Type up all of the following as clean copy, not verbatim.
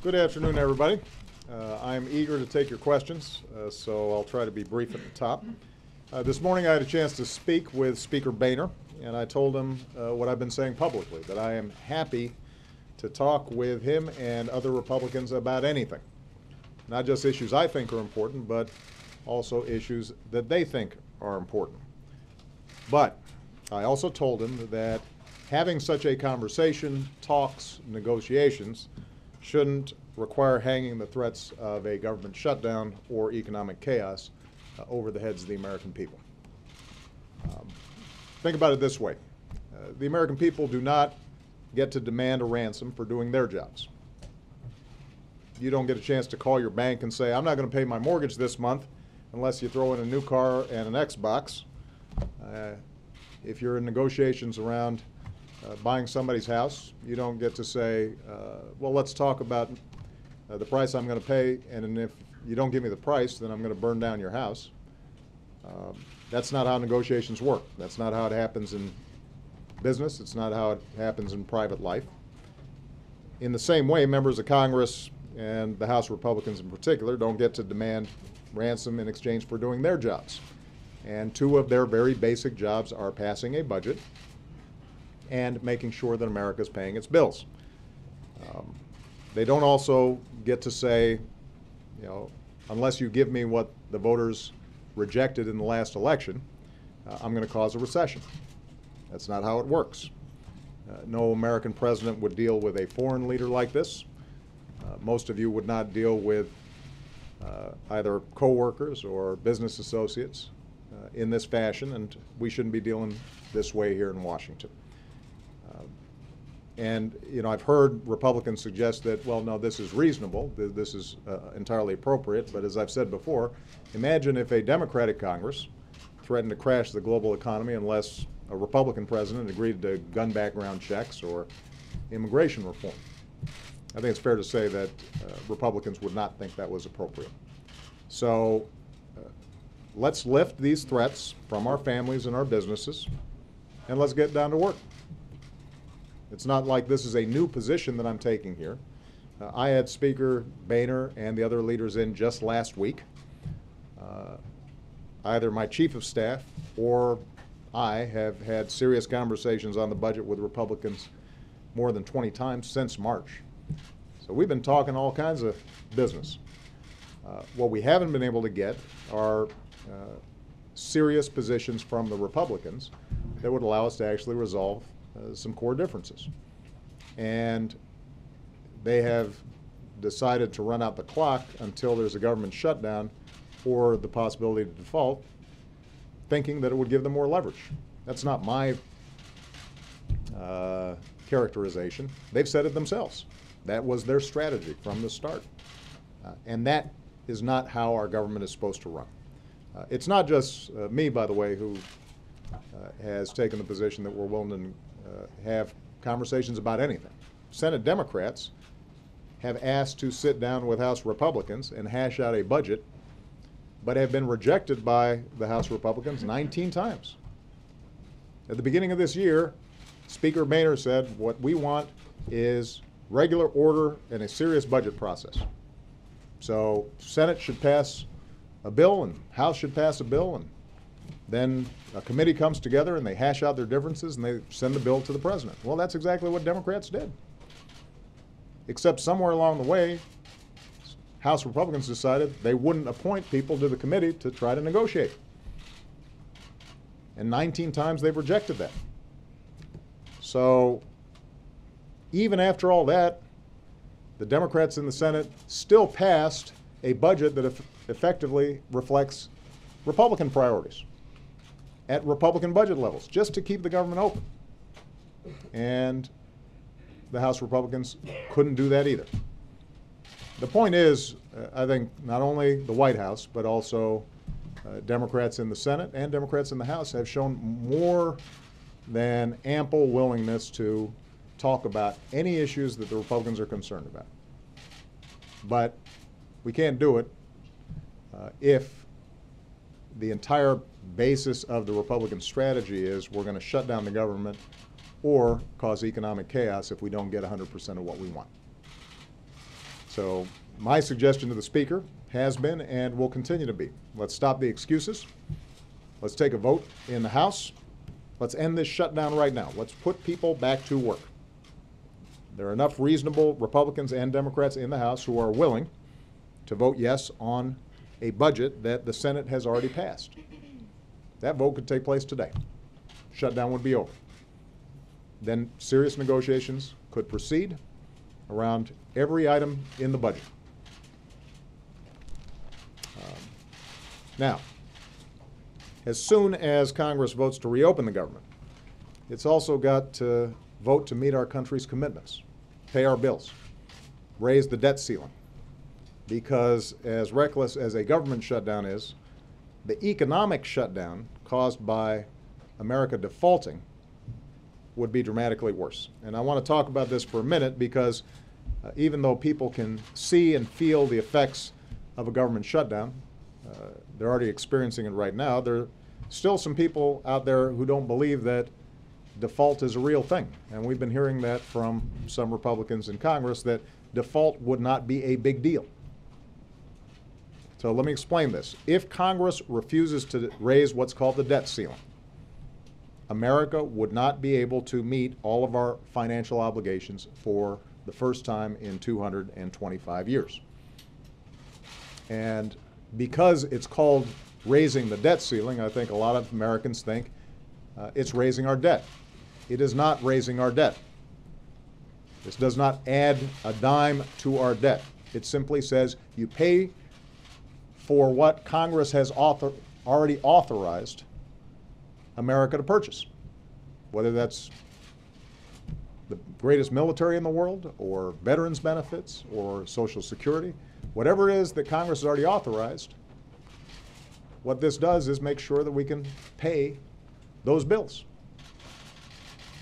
Good afternoon, everybody. I'm eager to take your questions, so I'll try to be brief at the top. This morning I had a chance to speak with Speaker Boehner, and I told him what I've been saying publicly, that I am happy to talk with him and other Republicans about anything. Not just issues I think are important, but also issues that they think are important. But I also told him that having such a conversation, talks, negotiations, shouldn't require hanging the threats of a government shutdown or economic chaos over the heads of the American people. Think about it this way. The American people do not get to demand a ransom for doing their jobs. You don't get a chance to call your bank and say, I'm not going to pay my mortgage this month unless you throw in a new car and an Xbox. If you're in negotiations around buying somebody's house, you don't get to say, well, let's talk about the price I'm going to pay, and if you don't give me the price, then I'm going to burn down your house. That's not how negotiations work. That's not how it happens in business. It's not how it happens in private life. In the same way, members of Congress and the House Republicans in particular don't get to demand ransom in exchange for doing their jobs. And two of their very basic jobs are passing a budget and making sure that America is paying its bills. They don't also get to say, you know, unless you give me what the voters rejected in the last election, I'm going to cause a recession. That's not how it works. No American president would deal with a foreign leader like this. Most of you would not deal with either co-workers or business associates in this fashion, and we shouldn't be dealing this way here in Washington. And, you know, I've heard Republicans suggest that, well, no, this is reasonable, this is entirely appropriate, but as I've said before, imagine if a Democratic Congress threatened to crash the global economy unless a Republican president agreed to gun background checks or immigration reform. I think it's fair to say that Republicans would not think that was appropriate. So let's lift these threats from our families and our businesses, and let's get down to work. It's not like this is a new position that I'm taking here. I had Speaker Boehner and the other leaders in just last week. Either my chief of staff or I have had serious conversations on the budget with Republicans more than 20 times since March. So we've been talking all kinds of business. What we haven't been able to get are serious positions from the Republicans that would allow us to actually resolve some core differences. And they have decided to run out the clock until there's a government shutdown or the possibility of default, thinking that it would give them more leverage. That's not my characterization. They've said it themselves. That was their strategy from the start. And that is not how our government is supposed to run. It's not just me, by the way, who has taken the position that we're willing to have conversations about anything. Senate Democrats have asked to sit down with House Republicans and hash out a budget, but have been rejected by the House Republicans 19 times. At the beginning of this year, Speaker Boehner said, what we want is regular order and a serious budget process. So Senate should pass a bill and House should pass a bill, and then a committee comes together and they hash out their differences and they send the bill to the president. Well, that's exactly what Democrats did. Except somewhere along the way, House Republicans decided they wouldn't appoint people to the committee to try to negotiate. And 19 times they've rejected that. So even after all that, the Democrats in the Senate still passed a budget that effectively reflects Republican priorities at Republican budget levels, just to keep the government open. And the House Republicans couldn't do that either. The point is, I think not only the White House, but also Democrats in the Senate and Democrats in the House have shown more than ample willingness to talk about any issues that the Republicans are concerned about. But we can't do it if the entire basis of the Republican strategy is we're going to shut down the government or cause economic chaos if we don't get 100% of what we want. So my suggestion to the Speaker has been and will continue to be, let's stop the excuses. Let's take a vote in the House. Let's end this shutdown right now. Let's put people back to work. There are enough reasonable Republicans and Democrats in the House who are willing to vote yes on a budget that the Senate has already passed. That vote could take place today. Shutdown would be over. Then serious negotiations could proceed around every item in the budget. Now, as soon as Congress votes to reopen the government, it's also got to vote to meet our country's commitments, pay our bills, raise the debt ceiling. Because as reckless as a government shutdown is, the economic shutdown caused by America defaulting would be dramatically worse. And I want to talk about this for a minute because even though people can see and feel the effects of a government shutdown, they're already experiencing it right now, there are still some people out there who don't believe that default is a real thing. And we've been hearing that from some Republicans in Congress, that default would not be a big deal. So let me explain this. If Congress refuses to raise what's called the debt ceiling, America would not be able to meet all of our financial obligations for the first time in 225 years. And because it's called raising the debt ceiling, I think a lot of Americans think it's raising our debt. It is not raising our debt. This does not add a dime to our debt. It simply says you pay for what Congress has already authorized America to purchase, whether that's the greatest military in the world or veterans benefits or Social Security, whatever it is that Congress has already authorized. What this does is make sure that we can pay those bills.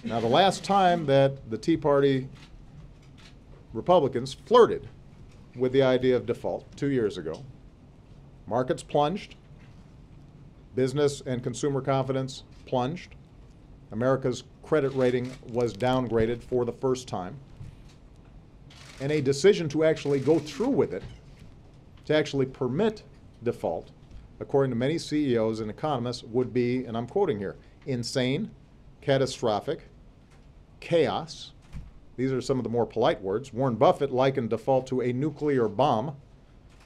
Now, the last time that the Tea Party Republicans flirted with the idea of default, 2 years ago, markets plunged, business and consumer confidence plunged, America's credit rating was downgraded for the first time, and a decision to actually go through with it, to actually permit default, according to many CEOs and economists, would be, and I'm quoting here, insane, catastrophic, chaos. These are some of the more polite words. Warren Buffett likened default to a nuclear bomb,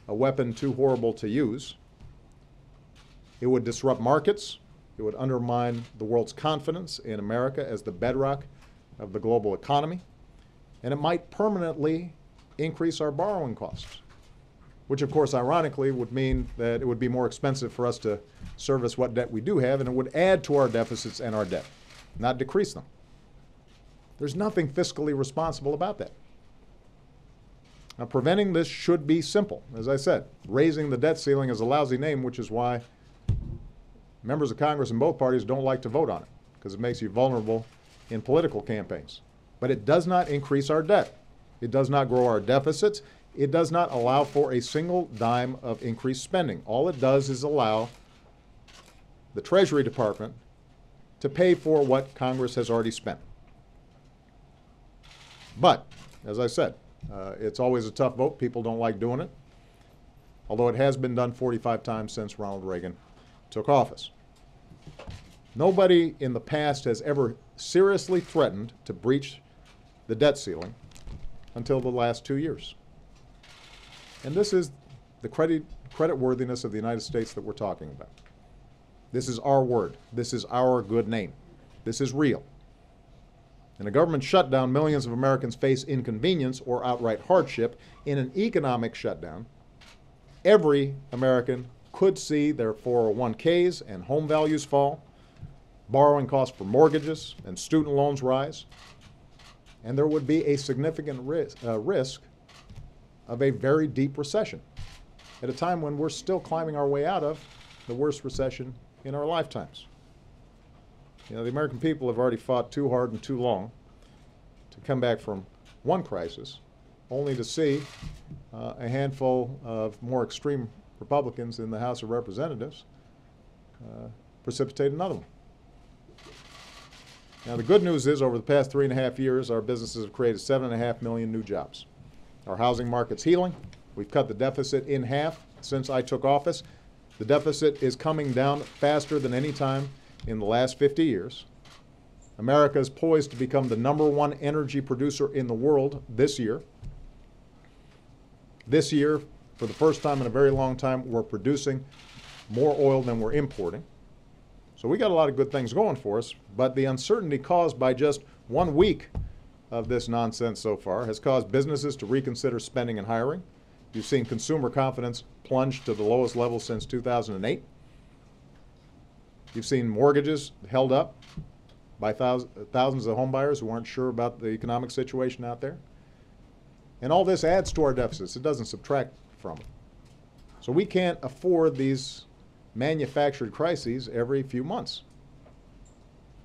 a weapon too horrible to use. It would disrupt markets. It would undermine the world's confidence in America as the bedrock of the global economy. And it might permanently increase our borrowing costs, which of course ironically would mean that it would be more expensive for us to service what debt we do have, and it would add to our deficits and our debt, not decrease them. There's nothing fiscally responsible about that. Now, preventing this should be simple. As I said, raising the debt ceiling is a lousy name, which is why members of Congress in both parties don't like to vote on it, because it makes you vulnerable in political campaigns. But it does not increase our debt. It does not grow our deficits. It does not allow for a single dime of increased spending. All it does is allow the Treasury Department to pay for what Congress has already spent. But, as I said, it's always a tough vote. People don't like doing it, although it has been done 45 times since Ronald Reagan took office. Nobody in the past has ever seriously threatened to breach the debt ceiling until the last 2 years. And this is the creditworthiness of the United States that we're talking about. This is our word. This is our good name. This is real. In a government shutdown, millions of Americans face inconvenience or outright hardship. In an economic shutdown, every American could see their 401ks and home values fall, borrowing costs for mortgages and student loans rise, and there would be a significant risk of a very deep recession at a time when we're still climbing our way out of the worst recession in our lifetimes. You know, the American people have already fought too hard and too long to come back from one crisis, only to see a handful of more extreme Republicans in the House of Representatives precipitate another one. Now, the good news is over the past 3.5 years, our businesses have created 7.5 million new jobs. Our housing market's healing. We've cut the deficit in half since I took office. The deficit is coming down faster than any time in the last 50 years. America is poised to become the #1 energy producer in the world this year. This year, for the first time in a very long time, we're producing more oil than we're importing. So we got a lot of good things going for us, but the uncertainty caused by just 1 week of this nonsense so far has caused businesses to reconsider spending and hiring. You've seen consumer confidence plunge to the lowest level since 2008. You've seen mortgages held up by thousands of homebuyers who aren't sure about the economic situation out there. And all this adds to our deficits. It doesn't subtract from it. So we can't afford these manufactured crises every few months.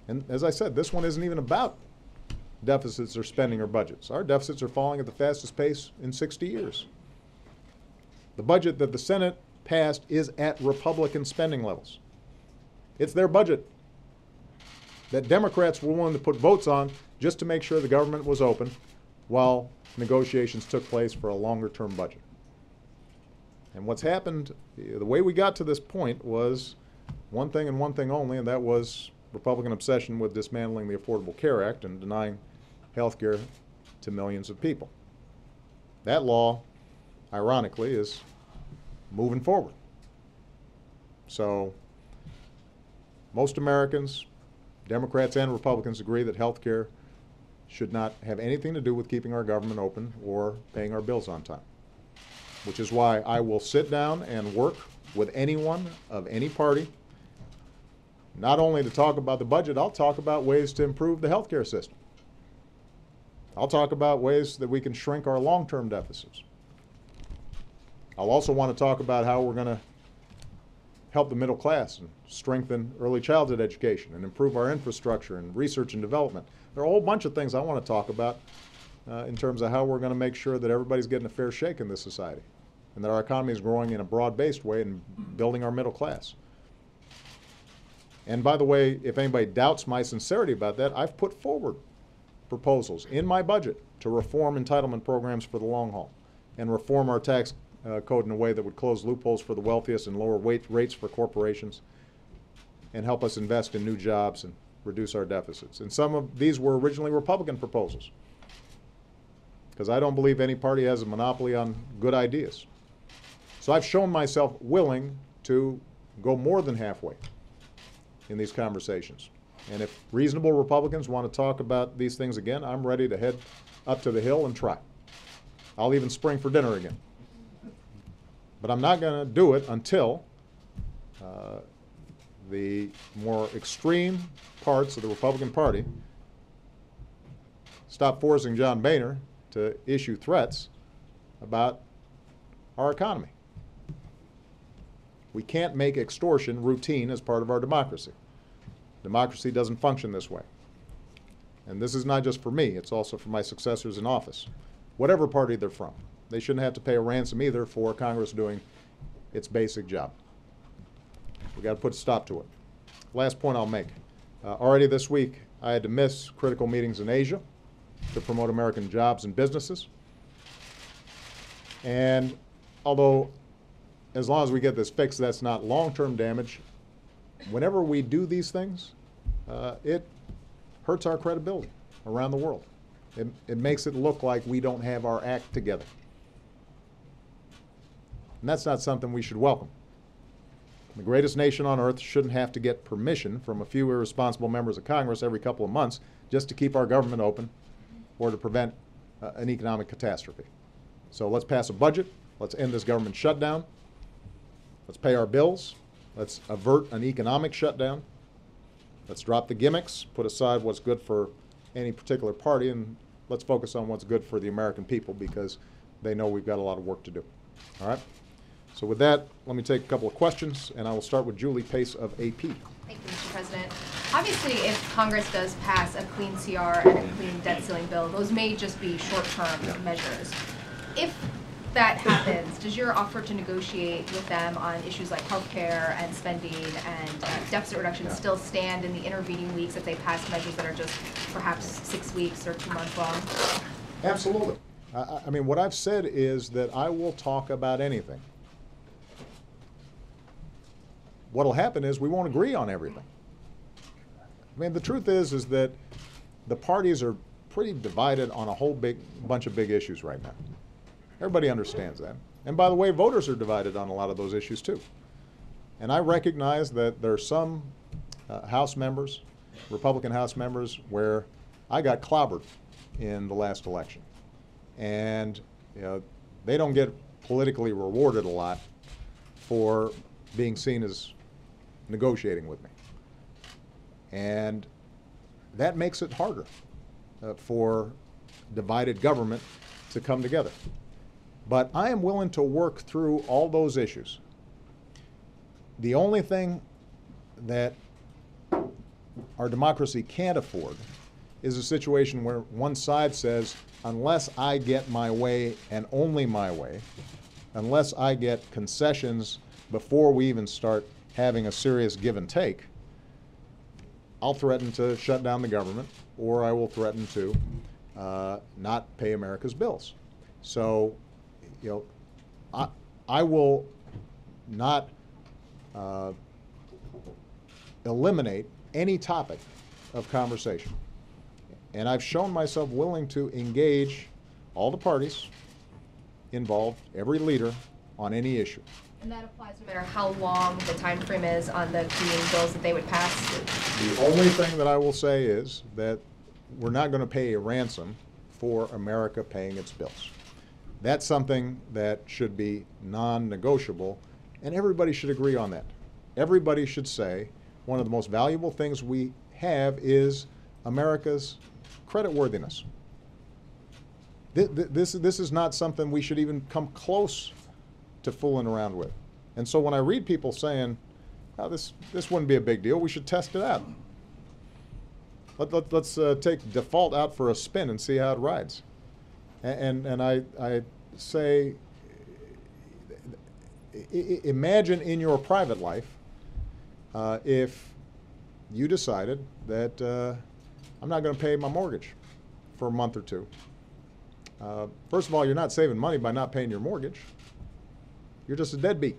And as I said, this one isn't even about deficits or spending or budgets. Our deficits are falling at the fastest pace in 60 years. The budget that the Senate passed is at Republican spending levels. It's their budget that Democrats were willing to put votes on just to make sure the government was open while negotiations took place for a longer-term budget. And what's happened, the way we got to this point was one thing and one thing only, and that was Republican obsession with dismantling the Affordable Care Act and denying health care to millions of people. That law, ironically, is moving forward. So most Americans, Democrats and Republicans, agree that health care should not have anything to do with keeping our government open or paying our bills on time, which is why I will sit down and work with anyone of any party, not only to talk about the budget, I'll talk about ways to improve the health care system. I'll talk about ways that we can shrink our long-term deficits. I'll also want to talk about how we're going to help the middle class and strengthen early childhood education and improve our infrastructure and research and development. There are a whole bunch of things I want to talk about in terms of how we're going to make sure that everybody's getting a fair shake in this society and that our economy is growing in a broad-based way and building our middle class. And by the way, if anybody doubts my sincerity about that, I've put forward proposals in my budget to reform entitlement programs for the long haul and reform our tax code in a way that would close loopholes for the wealthiest and lower rates for corporations and help us invest in new jobs and reduce our deficits. And some of these were originally Republican proposals, because I don't believe any party has a monopoly on good ideas. So I've shown myself willing to go more than halfway in these conversations. And if reasonable Republicans want to talk about these things again, I'm ready to head up to the Hill and try. I'll even spring for dinner again. But I'm not going to do it until the more extreme parts of the Republican Party stop forcing John Boehner to issue threats about our economy. We can't make extortion routine as part of our democracy. Democracy doesn't function this way. And this is not just for me, it's also for my successors in office, whatever party they're from. They shouldn't have to pay a ransom either for Congress doing its basic job. We've got to put a stop to it. Last point I'll make. Already this week, I had to miss critical meetings in Asia to promote American jobs and businesses. And although, as long as we get this fixed, that's not long-term damage, whenever we do these things, it hurts our credibility around the world. It makes it look like we don't have our act together. And that's not something we should welcome. The greatest nation on earth shouldn't have to get permission from a few irresponsible members of Congress every couple of months just to keep our government open or to prevent an economic catastrophe. So let's pass a budget. Let's end this government shutdown. Let's pay our bills. Let's avert an economic shutdown. Let's drop the gimmicks, put aside what's good for any particular party, and let's focus on what's good for the American people, because they know we've got a lot of work to do. All right? So with that, let me take a couple of questions, and I will start with Julie Pace of AP. Thank you, Mr. President. Obviously, if Congress does pass a clean CR and a clean debt ceiling bill, those may just be short-term measures. If that happens, does your offer to negotiate with them on issues like health care and spending and deficit reduction still stand in the intervening weeks if they pass measures that are just perhaps 6 weeks or 2 months long? Absolutely. I mean, what I've said is that I will talk about anything. What'll happen is we won't agree on everything. I mean, the truth is that the parties are pretty divided on a whole bunch of big issues right now. Everybody understands that. And by the way, voters are divided on a lot of those issues too. And I recognize that there are some House members, Republican House members, where I got clobbered in the last election. And you know, they don't get politically rewarded a lot for being seen as negotiating with me. And that makes it harder for divided government to come together. But I am willing to work through all those issues. The only thing that our democracy can't afford is a situation where one side says, unless I get my way and only my way, unless I get concessions before we even start having a serious give and take, I'll threaten to shut down the government, or I will threaten to not pay America's bills. So, you know, I will not eliminate any topic of conversation. And I've shown myself willing to engage all the parties involved, every leader, on any issue. And that applies no matter how long the time frame is on the cleaning bills that they would pass? The only thing that I will say is that we're not going to pay a ransom for America paying its bills. That's something that should be non-negotiable, and everybody should agree on that. Everybody should say one of the most valuable things we have is America's creditworthiness. This is not something we should even come close to fooling around with. And so when I read people saying, oh, this wouldn't be a big deal, we should test it out. Let's take default out for a spin and see how it rides. And I say, imagine in your private life if you decided that I'm not going to pay my mortgage for a month or two. First of all, you're not saving money by not paying your mortgage. You're just a deadbeat.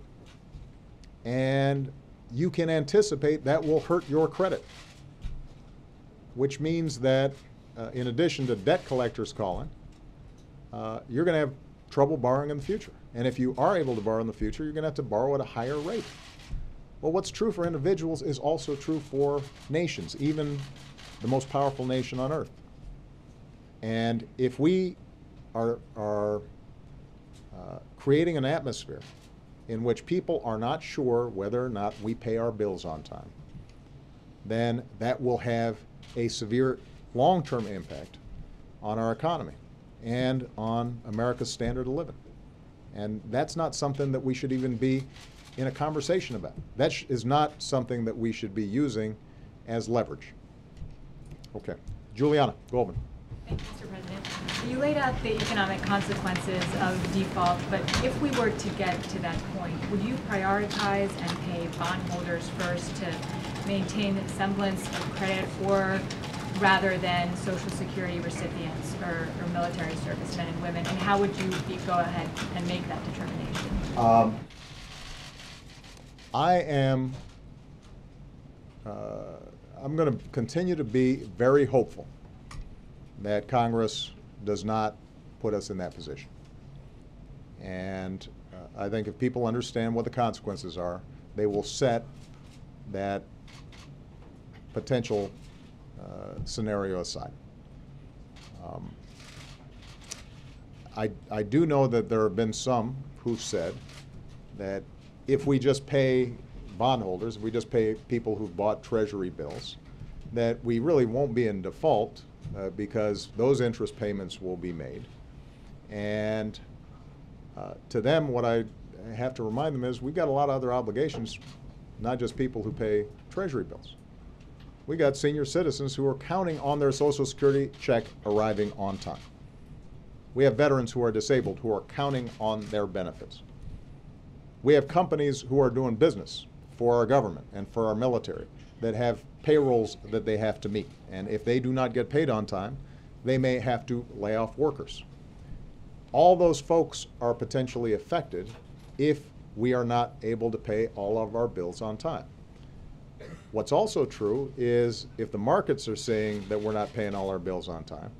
And you can anticipate that will hurt your credit, which means that in addition to debt collectors calling, you're going to have trouble borrowing in the future. And if you are able to borrow in the future, you're going to have to borrow at a higher rate. Well, what's true for individuals is also true for nations, even the most powerful nation on earth. And if we are creating an atmosphere in which people are not sure whether or not we pay our bills on time, then that will have a severe long-term impact on our economy and on America's standard of living. And that's not something that we should even be in a conversation about. That is not something that we should be using as leverage. Okay. Juliana Goldman. Thank you, Mr. President. You laid out the economic consequences of default, but if we were to get to that point, would you prioritize and pay bondholders first to maintain semblance of credit, or rather than Social Security recipients or military servicemen and women? And how would you go ahead and make that determination? I'm going to continue to be very hopeful that Congress does not put us in that position. And I think if people understand what the consequences are, they will set that potential scenario aside. I do know that there have been some who've said that if we just pay bondholders, if we just pay people who've bought Treasury bills, that we really won't be in default because those interest payments will be made. And to them, what I have to remind them is we've got a lot of other obligations, not just people who pay Treasury bills. We got senior citizens who are counting on their Social Security check arriving on time. We have veterans who are disabled who are counting on their benefits. We have companies who are doing business for our government and for our military that have payrolls that they have to meet. And if they do not get paid on time, they may have to lay off workers. all those folks are potentially affected if we are not able to pay all of our bills on time. What's also true is if the markets are saying that we're not paying all our bills on time,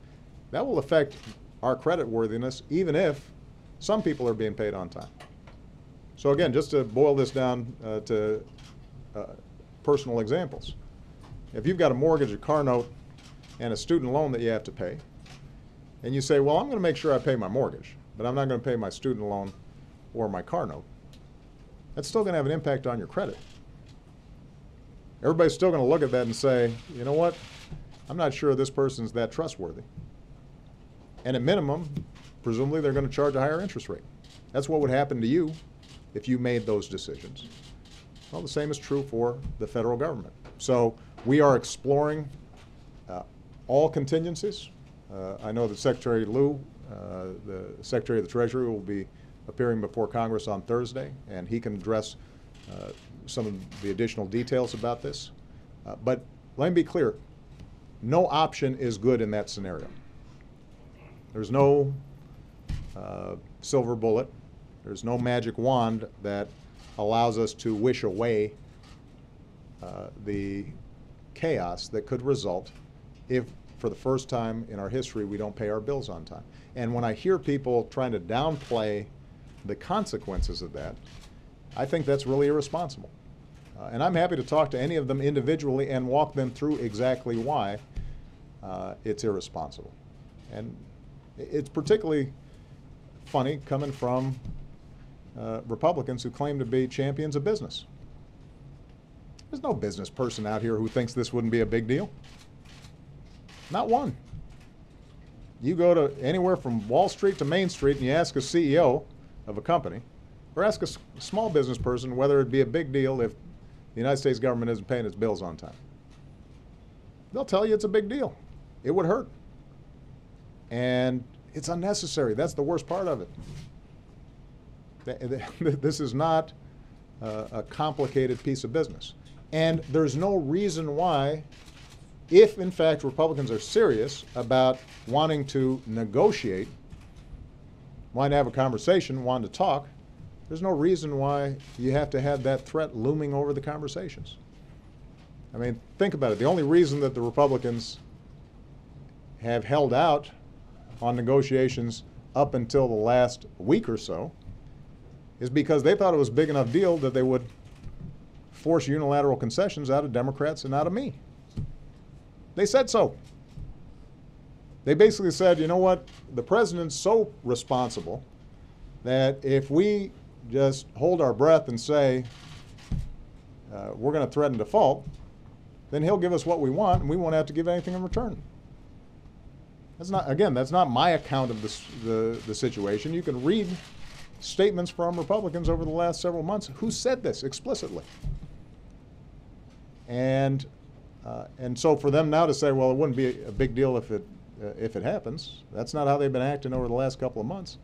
that will affect our credit worthiness even if some people are being paid on time. So again, just to boil this down to personal examples. If you've got a mortgage, a car note, and a student loan that you have to pay, and you say, well, I'm going to make sure I pay my mortgage, but I'm not going to pay my student loan or my car note, that's still going to have an impact on your credit. Everybody's still going to look at that and say, you know what, I'm not sure this person's that trustworthy. And at minimum, presumably they're going to charge a higher interest rate. That's what would happen to you if you made those decisions. Well, the same is true for the federal government. So we are exploring all contingencies. I know that Secretary Lew, the Secretary of the Treasury, will be appearing before Congress on Thursday, and he can address some of the additional details about this. But let me be clear, no option is good in that scenario. There's no silver bullet. There's no magic wand that allows us to wish away the chaos that could result if, for the first time in our history, we don't pay our bills on time. And when I hear people trying to downplay the consequences of that, I think that's really irresponsible. And I'm happy to talk to any of them individually and walk them through exactly why it's irresponsible. And it's particularly funny coming from Republicans who claim to be champions of business. There's no business person out here who thinks this wouldn't be a big deal. Not one. You go to anywhere from Wall Street to Main Street and you ask a CEO of a company, or ask a small business person whether it'd be a big deal if the United States government isn't paying its bills on time. They'll tell you it's a big deal. It would hurt. And it's unnecessary. That's the worst part of it. This is not a complicated piece of business. And there's no reason why, if in fact Republicans are serious about wanting to negotiate, wanting to have a conversation, wanting to talk, there's no reason why you have to have that threat looming over the conversations. I mean, think about it. The only reason that the Republicans have held out on negotiations up until the last week or so is because they thought it was a big enough deal that they would force unilateral concessions out of Democrats and out of me. They said so. They basically said, you know what, the president's so responsible that if we just hold our breath and say we're going to threaten default, then he'll give us what we want and we won't have to give anything in return. That's not, again, that's not my account of the situation. You can read statements from Republicans over the last several months who said this explicitly. And so for them now to say, well, it wouldn't be a big deal if it happens, that's not how they've been acting over the last couple of months.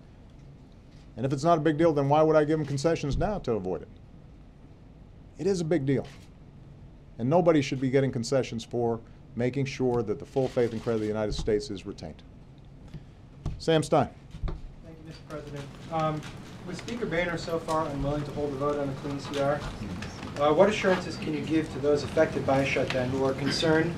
And if it's not a big deal, then why would I give them concessions now to avoid it? It is a big deal. And nobody should be getting concessions for making sure that the full faith and credit of the United States is retained. Sam Stein. Thank you, Mr. President. With Speaker Boehner so far unwilling to hold a vote on the clean CR, what assurances can you give to those affected by a shutdown who are concerned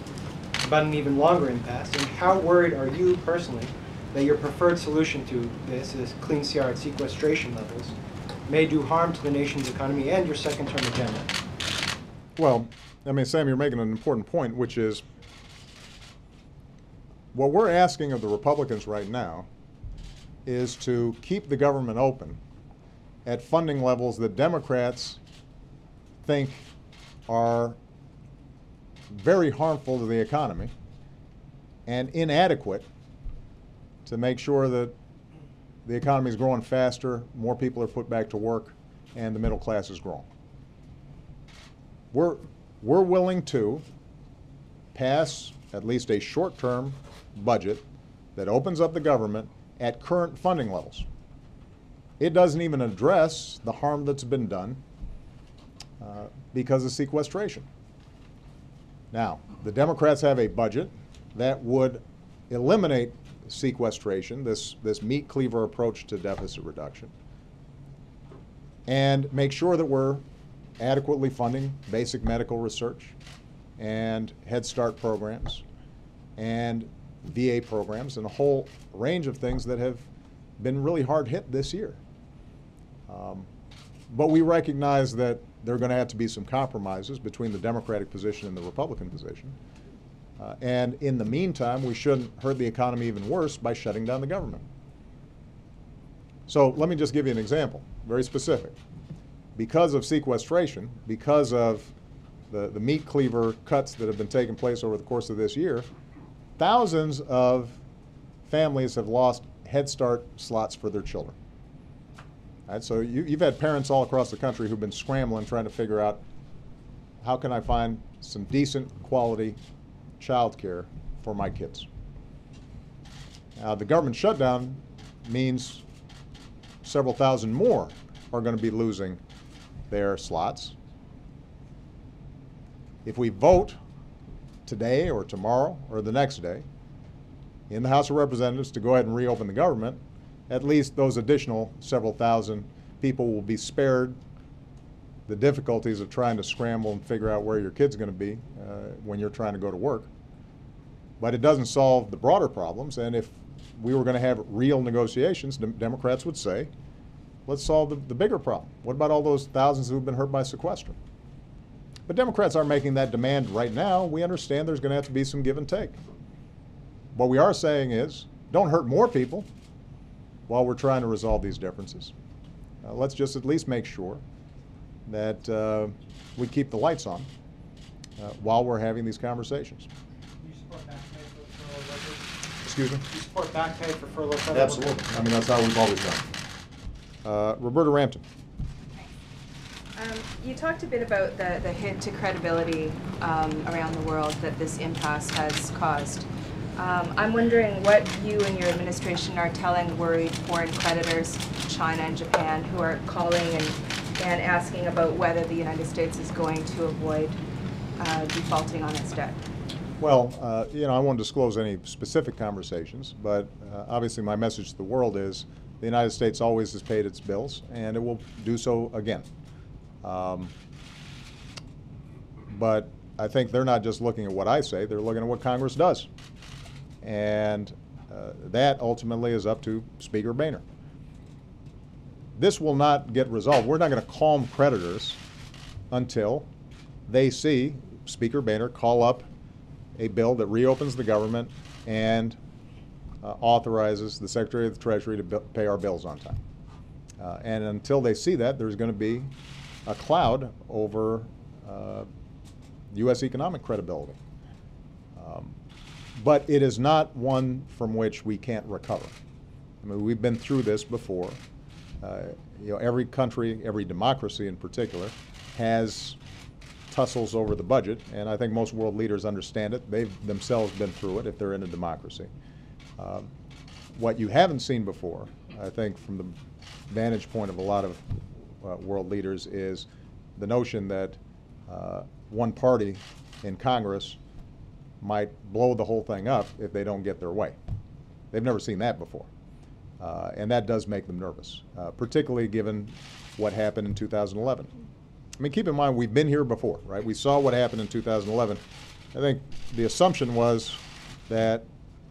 about an even longer impasse? And how worried are you personally that your preferred solution to this clean CR at sequestration levels may do harm to the nation's economy and your second-term agenda? Well, I mean, Sam, you're making an important point, which is what we're asking of the Republicans right now is to keep the government open at funding levels that Democrats think are very harmful to the economy and inadequate to make sure that the economy is growing faster, more people are put back to work, and the middle class is growing. We're willing to pass at least a short-term budget that opens up the government at current funding levels. It doesn't even address the harm that's been done because of sequestration. Now, the Democrats have a budget that would eliminate sequestration, this meat cleaver approach to deficit reduction, and make sure that we're adequately funding basic medical research and Head Start programs and VA programs and a whole range of things that have been really hard hit this year. But we recognize that there are going to have to be some compromises between the Democratic position and the Republican position. And in the meantime, we shouldn't hurt the economy even worse by shutting down the government. So let me just give you an example, very specific. Because of sequestration, because of the meat cleaver cuts that have been taking place over the course of this year, thousands of families have lost Head Start slots for their children. All right, so you've had parents all across the country who've been scrambling trying to figure out how can I find some decent quality child care for my kids. Now, the government shutdown means several thousand more are going to be losing their slots. If we vote today or tomorrow or the next day in the House of Representatives to go ahead and reopen the government, at least those additional several thousand people will be spared the difficulties of trying to scramble and figure out where your kid's going to be when you're trying to go to work. But it doesn't solve the broader problems, and if we were going to have real negotiations, Democrats would say, let's solve the bigger problem. What about all those thousands who've been hurt by sequestration? But Democrats aren't making that demand right now. We understand there's going to have to be some give and take. What we are saying is, don't hurt more people while we're trying to resolve these differences. Let's just at least make sure that we keep the lights on while we're having these conversations. You support back pay for furlough workers? Excuse me? You support back pay for furlough federal workers? Absolutely. I mean, that's how we've always done. Roberta Rampton. You talked a bit about the hit to credibility around the world that this impasse has caused. I'm wondering what you and your administration are telling worried foreign creditors, China and Japan, who are calling and asking about whether the United States is going to avoid defaulting on its debt. Well, I won't disclose any specific conversations, but obviously my message to the world is the United States always has paid its bills, and it will do so again. But I think they're not just looking at what I say, they're looking at what Congress does. And that ultimately is up to Speaker Boehner. This will not get resolved. We're not going to calm creditors until they see Speaker Boehner call up a bill that reopens the government and authorizes the Secretary of the Treasury to pay our bills on time. And until they see that, there's going to be a cloud over U.S. economic credibility. But it is not one from which we can't recover. I mean, we've been through this before. Every country, every democracy in particular, has tussles over the budget, and I think most world leaders understand it. They've themselves been through it if they're in a democracy. What you haven't seen before, I think from the vantage point of a lot of world leaders, is the notion that one party in Congress might blow the whole thing up if they don't get their way. They've never seen that before. And that does make them nervous, particularly given what happened in 2011. I mean, keep in mind, we've been here before, right? We saw what happened in 2011. I think the assumption was that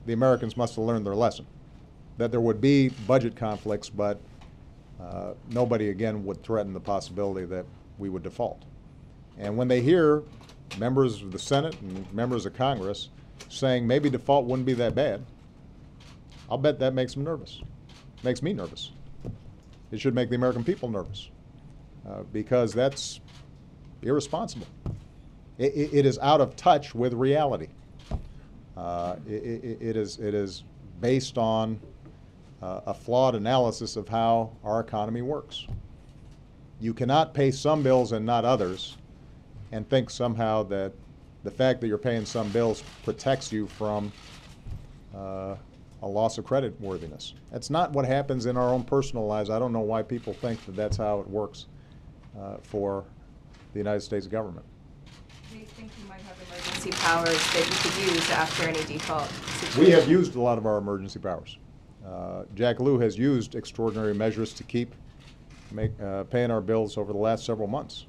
the Americans must have learned their lesson, that there would be budget conflicts, but nobody, again, would threaten the possibility that we would default. And when they hear members of the Senate and members of Congress saying maybe default wouldn't be that bad, I'll bet that makes them nervous. Makes me nervous. It should make the American people nervous because that's irresponsible. It is out of touch with reality. It is based on a flawed analysis of how our economy works. You cannot pay some bills and not others and think somehow that the fact that you're paying some bills protects you from a loss of credit worthiness. That's not what happens in our own personal lives. I don't know why people think that that's how it works for the United States government. Do you think you might have emergency emergency powers that you could use after any default situation? We have used a lot of our emergency powers. Jack Lew has used extraordinary measures to keep paying our bills over the last several months.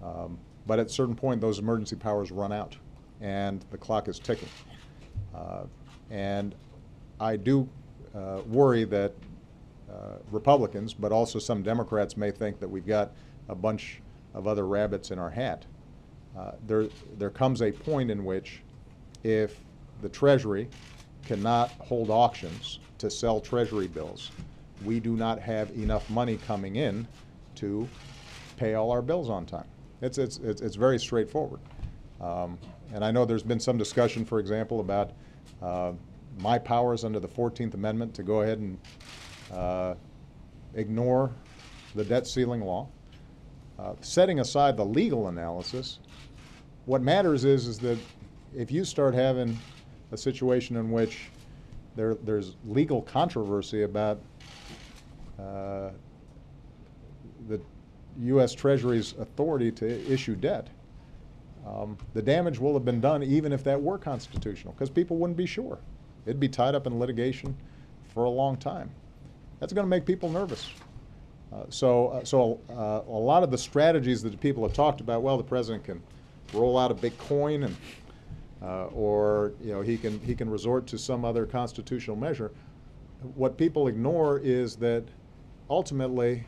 But at a certain point, those emergency powers run out, and the clock is ticking. And I do worry that Republicans, but also some Democrats, may think that we've got a bunch of other rabbits in our hat. There comes a point in which, if the Treasury cannot hold auctions to sell Treasury bills, we do not have enough money coming in to pay all our bills on time. It's very straightforward. And I know there's been some discussion, for example, about my powers under the 14th Amendment to go ahead and ignore the debt ceiling law. Setting aside the legal analysis, what matters is that if you start having a situation in which there's legal controversy about the U.S. Treasury's authority to issue debt, the damage will have been done even if that were constitutional, because people wouldn't be sure. It'd be tied up in litigation for a long time. That's going to make people nervous. So a lot of the strategies that people have talked about, well, the president can roll out a big coin, and or he can resort to some other constitutional measure. What people ignore is that ultimately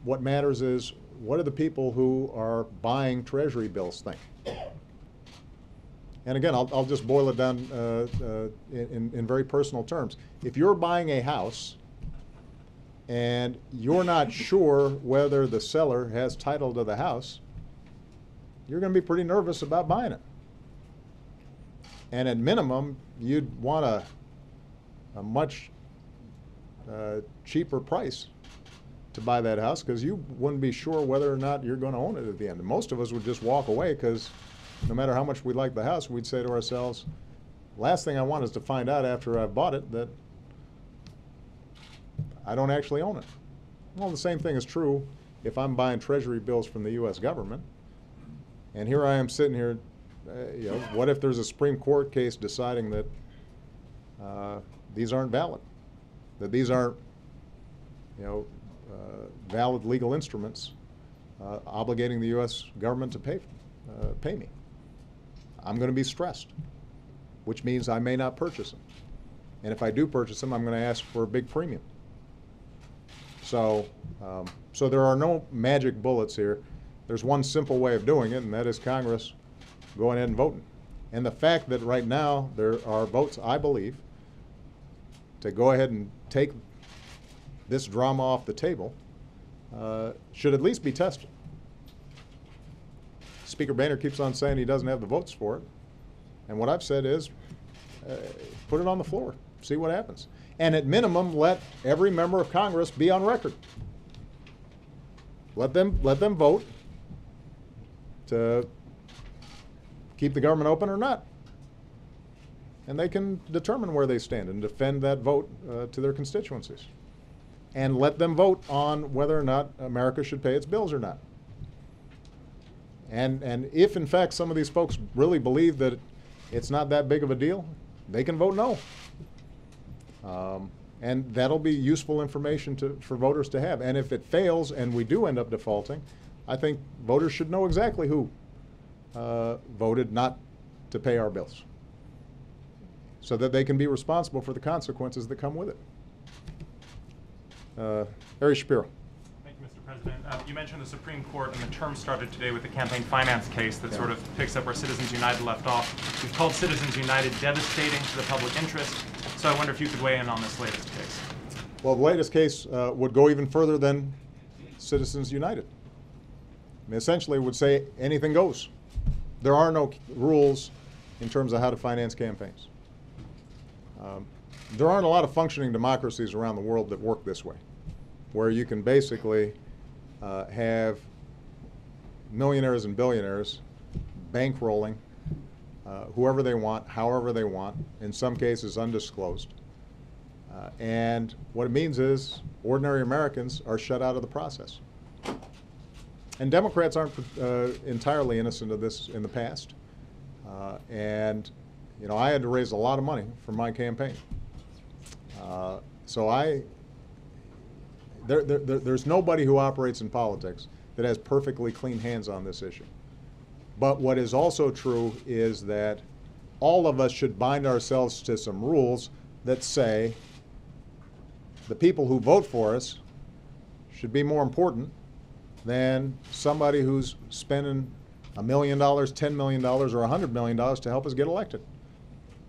what matters is, what do the people who are buying Treasury bills think? And again, I'll just boil it down in very personal terms. If you're buying a house and you're not sure whether the seller has title to the house, you're going to be pretty nervous about buying it. And at minimum, you'd want a much cheaper price to buy that house, because you wouldn't be sure whether or not you're going to own it at the end. And most of us would just walk away, because no matter how much we like the house, we'd say to ourselves, last thing I want is to find out after I've bought it that I don't actually own it. Well, the same thing is true if I'm buying Treasury bills from the U.S. government, and here I am sitting here, what if there's a Supreme Court case deciding that these aren't valid, that these aren't valid legal instruments obligating the U.S. government to pay me? I'm going to be stressed, which means I may not purchase them. And if I do purchase them, I'm going to ask for a big premium. So there are no magic bullets here. There's one simple way of doing it, and that is Congress going ahead and voting. And the fact that right now there are votes, I believe, to go ahead and take this drama off the table should at least be tested. Speaker Boehner keeps on saying he doesn't have the votes for it. And what I've said is, put it on the floor, see what happens. And at minimum, let every member of Congress be on record. Let them vote to keep the government open or not. And they can determine where they stand and defend that vote to their constituencies. And let them vote on whether or not America should pay its bills or not. And if, in fact, some of these folks really believe that it's not that big of a deal, they can vote no. And that'll be useful information for voters to have. And if it fails and we do end up defaulting, I think voters should know exactly who voted not to pay our bills, so that they can be responsible for the consequences that come with it. Harry Shapiro. Thank you, Mr. President. You mentioned the Supreme Court, and the term started today with the campaign finance case that sort of picks up where Citizens United left off. You've called Citizens United devastating to the public interest, so I wonder if you could weigh in on this latest case. Well, the latest case would go even further than Citizens United. I mean, essentially, it would say anything goes. There are no rules in terms of how to finance campaigns. There aren't a lot of functioning democracies around the world that work this way, where you can basically have millionaires and billionaires bankrolling whoever they want, however they want, in some cases undisclosed. And what it means is ordinary Americans are shut out of the process. And Democrats aren't entirely innocent of this in the past. And, you know, I had to raise a lot of money for my campaign. So there's nobody who operates in politics that has perfectly clean hands on this issue. But what is also true is that all of us should bind ourselves to some rules that say the people who vote for us should be more important than somebody who's spending $1 million, $10 million, or $100 million to help us get elected.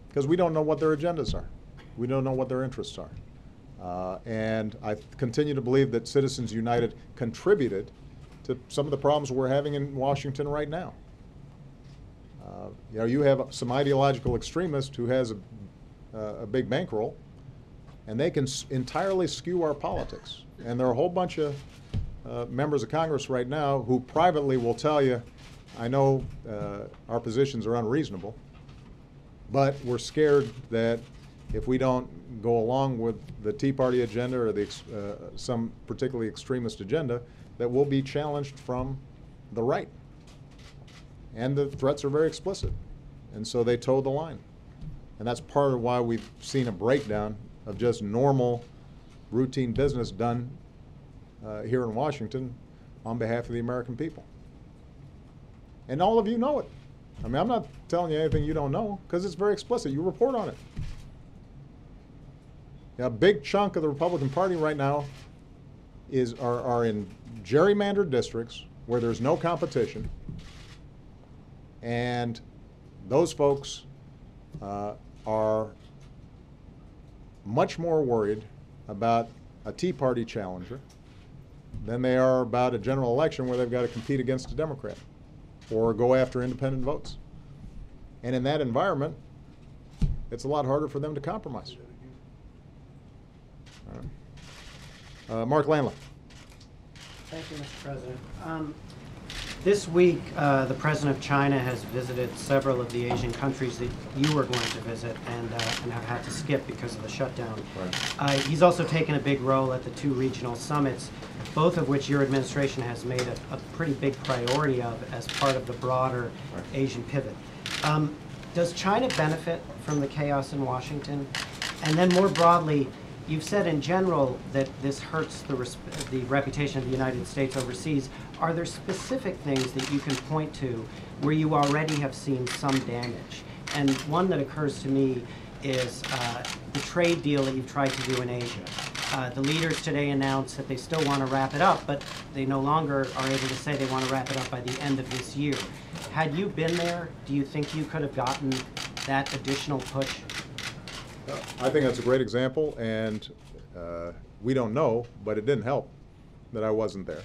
Because we don't know what their agendas are. We don't know what their interests are. And I continue to believe that Citizens United contributed to some of the problems we're having in Washington right now. You know, you have some ideological extremist who has a big bankroll, and they can entirely skew our politics. And there are a whole bunch of members of Congress right now who privately will tell you, I know our positions are unreasonable, but we're scared that if we don't go along with the Tea Party agenda or the, some particularly extremist agenda, that we'll be challenged from the right. And the threats are very explicit. And so they toe the line. And that's part of why we've seen a breakdown of just normal, routine business done here in Washington on behalf of the American people. And all of you know it. I mean, I'm not telling you anything you don't know, because it's very explicit. You report on it. A big chunk of the Republican Party right now are in gerrymandered districts where there's no competition, and those folks are much more worried about a Tea Party challenger than they are about a general election where they've got to compete against a Democrat or go after independent votes. And in that environment, it's a lot harder for them to compromise. Mark Landler. Thank you, Mr. President. This week, the President of China has visited several of the Asian countries that you were going to visit and have had to skip because of the shutdown. Right. He's also taken a big role at the 2 regional summits, both of which your administration has made a pretty big priority of as part of the broader Asian pivot. Does China benefit from the chaos in Washington? And then more broadly, you've said in general that this hurts the reputation of the United States overseas. Are there specific things that you can point to where you already have seen some damage? And one that occurs to me is the trade deal that you've tried to do in Asia. The leaders today announced that they still want to wrap it up, but they no longer are able to say they want to wrap it up by the end of this year. Had you been there, do you think you could have gotten that additional push? I think that's a great example, and we don't know, but it didn't help that I wasn't there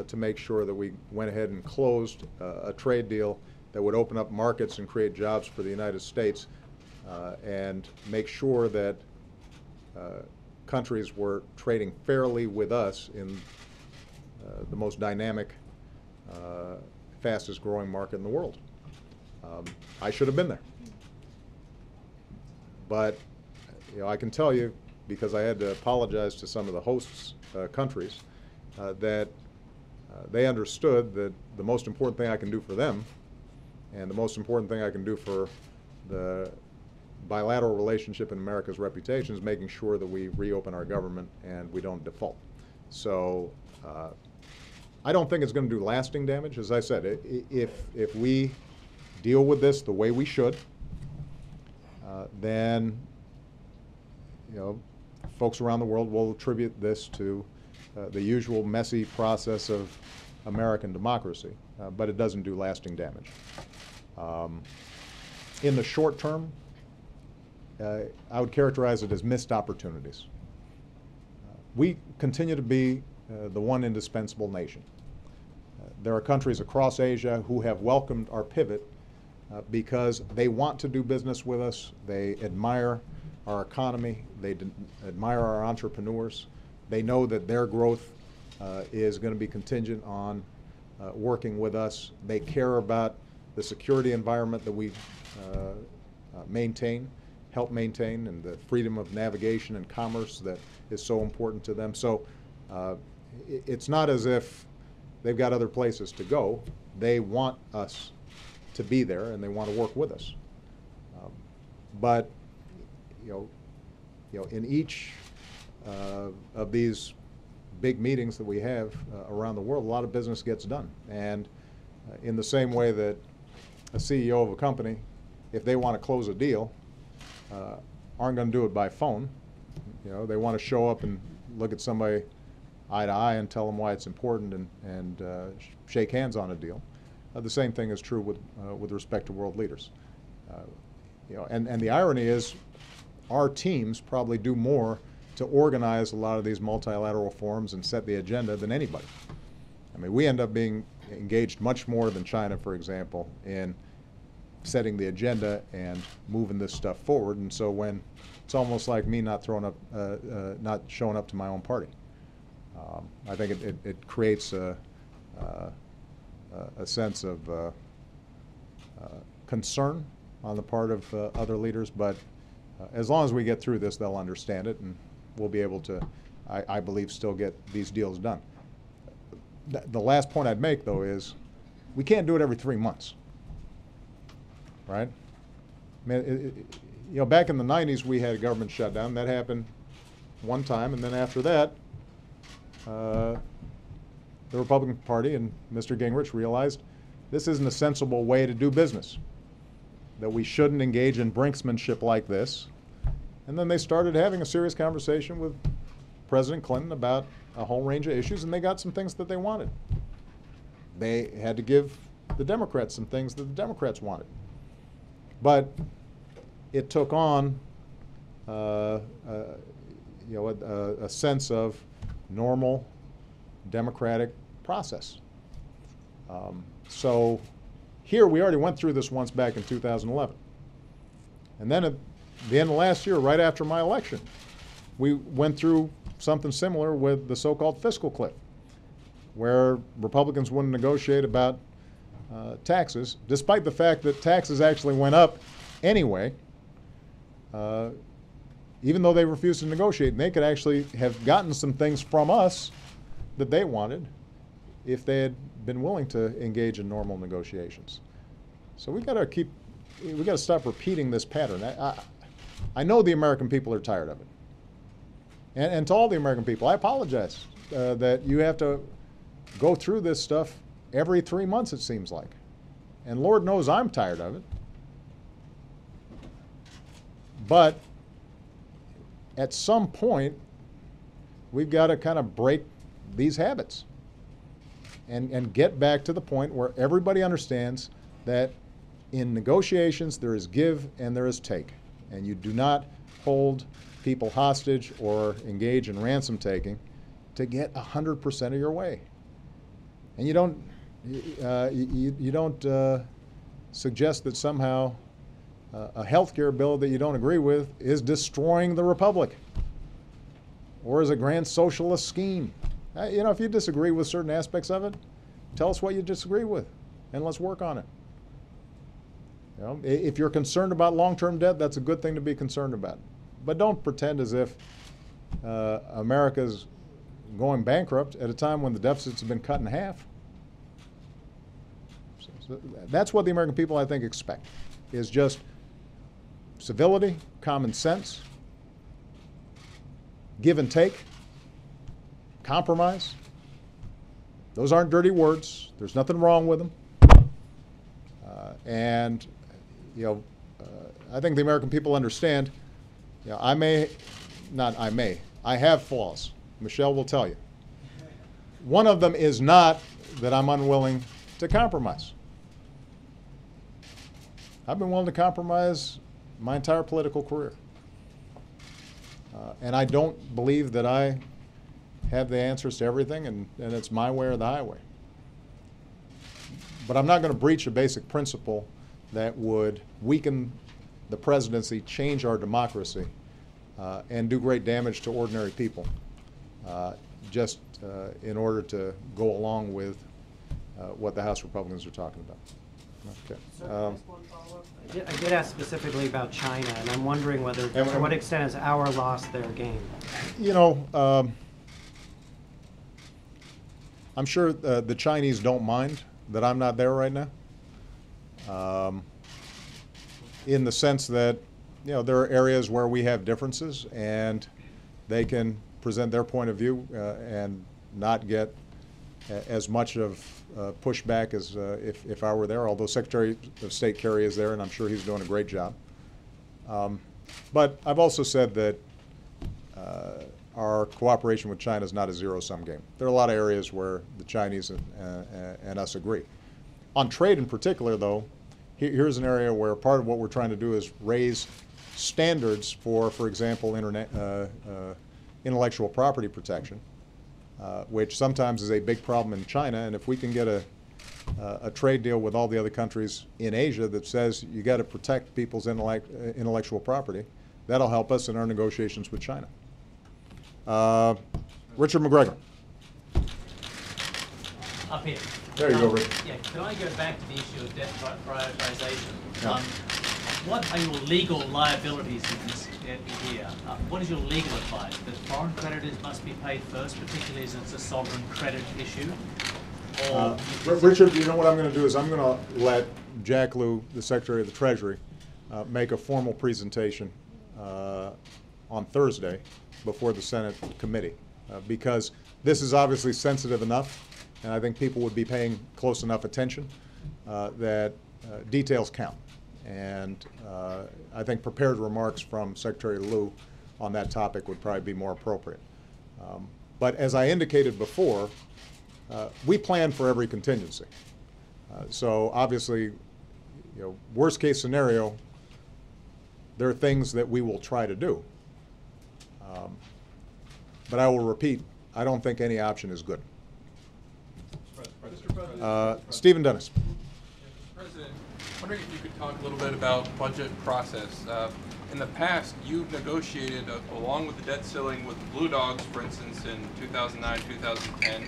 to make sure that we went ahead and closed a trade deal that would open up markets and create jobs for the United States and make sure that countries were trading fairly with us in the most dynamic, fastest growing market in the world. I should have been there. But you know, I can tell you, because I had to apologize to some of the hosts countries, that they understood that the most important thing I can do for them and the most important thing I can do for the bilateral relationship in America's reputation is making sure that we reopen our government and we don't default. So I don't think it's going to do lasting damage. As I said, if we deal with this the way we should, then you know, folks around the world will attribute this to the usual messy process of American democracy, but it doesn't do lasting damage. In the short term, I would characterize it as missed opportunities. We continue to be the one indispensable nation. There are countries across Asia who have welcomed our pivot because they want to do business with us. They admire our economy. They admire our entrepreneurs. They know that their growth is going to be contingent on working with us. They care about the security environment that we help maintain, and the freedom of navigation and commerce that is so important to them. So it's not as if they've got other places to go. They want us to be there and they want to work with us. But in each of these big meetings that we have around the world, a lot of business gets done. And in the same way that a CEO of a company, if they want to close a deal, aren't going to do it by phone. They want to show up and look at somebody eye to eye and tell them why it's important and shake hands on a deal. The same thing is true with respect to world leaders. And the irony is, our teams probably do more to organize a lot of these multilateral forums and set the agenda than anybody. I mean, we end up being engaged much more than China, for example, in setting the agenda and moving this stuff forward. And so when it's almost like me not showing up to my own party. I think it creates a sense of concern on the part of other leaders, but as long as we get through this, they'll understand it, and we'll be able to, I believe, still get these deals done. The last point I'd make, though, is we can't do it every 3 months, right? I mean, back in the 90s, we had a government shutdown. That happened one time, and then after that, the Republican Party and Mr. Gingrich realized this isn't a sensible way to do business, that we shouldn't engage in brinksmanship like this. And then they started having a serious conversation with President Clinton about a whole range of issues, and they got some things that they wanted. They had to give the Democrats some things that the Democrats wanted. But it took on a sense of normal democratic process. So here we already went through this once back in 2011. And then at the end of last year, right after my election, we went through something similar with the so-called fiscal cliff, where Republicans wouldn't negotiate about taxes, despite the fact that taxes actually went up anyway, even though they refused to negotiate. And they could actually have gotten some things from us that they wanted if they had been willing to engage in normal negotiations. So we got to stop repeating this pattern. I know the American people are tired of it. And to all the American people, I apologize that you have to go through this stuff every 3 months, it seems like. And Lord knows I'm tired of it. But at some point, we've got to kind of break these habits and get back to the point where everybody understands that in negotiations there is give and there is take. And you do not hold people hostage or engage in ransom taking to get 100% of your way. And you don't suggest that somehow a health care bill that you don't agree with is destroying the republic or is a grand socialist scheme. If you disagree with certain aspects of it, tell us what you disagree with, and let's work on it. If you're concerned about long-term debt, that's a good thing to be concerned about. But don't pretend as if America's going bankrupt at a time when the deficits have been cut in half. So that's what the American people, I think, expect, is just civility, common sense, give and take, compromise. Those aren't dirty words. There's nothing wrong with them. I think the American people understand. I have flaws. Michelle will tell you. One of them is not that I'm unwilling to compromise. I've been willing to compromise my entire political career. And I don't believe that I have the answers to everything, and it's my way or the highway. But I'm not going to breach a basic principle that would weaken the presidency, change our democracy, and do great damage to ordinary people, just in order to go along with what the House Republicans are talking about. Okay. Sir, can I ask one follow-up? I did ask specifically about China, and I'm wondering whether, to what extent has our loss their gain? I'm sure the Chinese don't mind that I'm not there right now. in the sense that, you know, there are areas where we have differences and they can present their point of view and not get as much of pushback as if I were there, although Secretary of State Kerry is there, and I'm sure he's doing a great job. But I've also said that our cooperation with China is not a zero-sum game. There are a lot of areas where the Chinese and us agree. On trade in particular, though, here's an area where part of what we're trying to do is raise standards for example, intellectual property protection, which sometimes is a big problem in China. And if we can get a trade deal with all the other countries in Asia that says you got to protect people's intellectual property, that'll help us in our negotiations with China. Richard McGregor. Up here. There you go, Richard. Yeah, can I go back to the issue of debt prioritization? Yeah. What are your legal liabilities in this here? What is your legal advice? That foreign creditors must be paid first, particularly as it's a sovereign credit issue? Or Richard, you know what I'm going to do is I'm going to let Jack Lew, the Secretary of the Treasury, make a formal presentation on Thursday before the Senate committee, because this is obviously sensitive enough, and I think people would be paying close enough attention that details count. And I think prepared remarks from Secretary Lew on that topic would probably be more appropriate. But as I indicated before, we plan for every contingency. So obviously, you know, worst case scenario, there are things that we will try to do. But I will repeat, I don't think any option is good. Stephen Dennis. Mr. President, wondering if you could talk a little bit about budget process. In the past, you've negotiated, along with the debt ceiling with Blue Dogs, for instance, in 2009, 2010,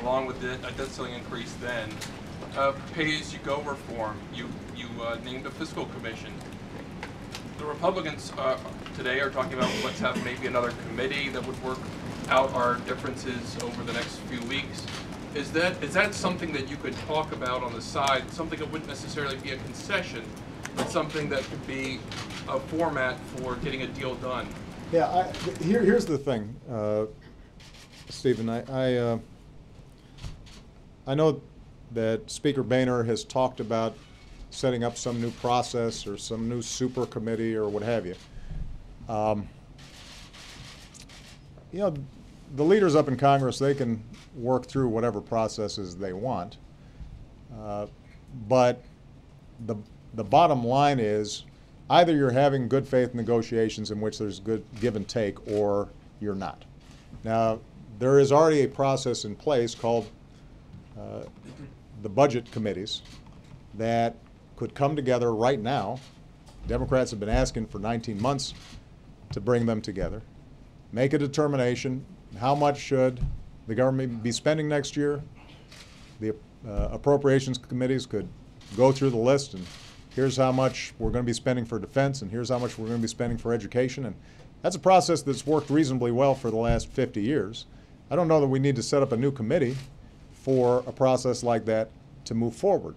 along with the debt ceiling increase then, pay-as-you-go reform. You named a fiscal commission. The Republicans today are talking about let's have maybe another committee that would work out our differences over the next few weeks. Is that something that you could talk about on the side, something that wouldn't necessarily be a concession, but something that could be a format for getting a deal done? Yeah, here's the thing, Stephen. I know that Speaker Boehner has talked about setting up some new process or some new super committee or what have you. You know, the leaders up in Congress, they can work through whatever processes they want. But the bottom line is either you're having good faith negotiations in which there's good give and take, or you're not. Now, there is already a process in place called the budget committees that could come together right now. Democrats have been asking for 19 months to bring them together, make a determination how much should the government be spending next year. The appropriations committees could go through the list, and here's how much we're going to be spending for defense, and here's how much we're going to be spending for education. And that's a process that's worked reasonably well for the last 50 years. I don't know that we need to set up a new committee for a process like that to move forward.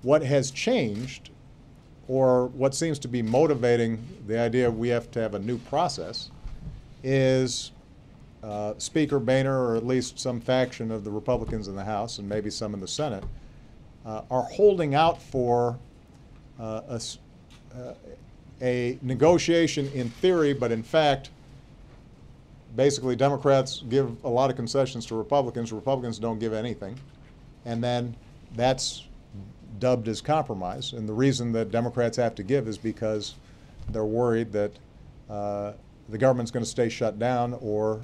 What has changed, or what seems to be motivating the idea we have to have a new process, is Speaker Boehner, or at least some faction of the Republicans in the House and maybe some in the Senate, are holding out for a negotiation in theory, but in fact, basically Democrats give a lot of concessions to Republicans. Republicans don't give anything. And then that's dubbed as compromise. And the reason that Democrats have to give is because they're worried that the government's going to stay shut down, or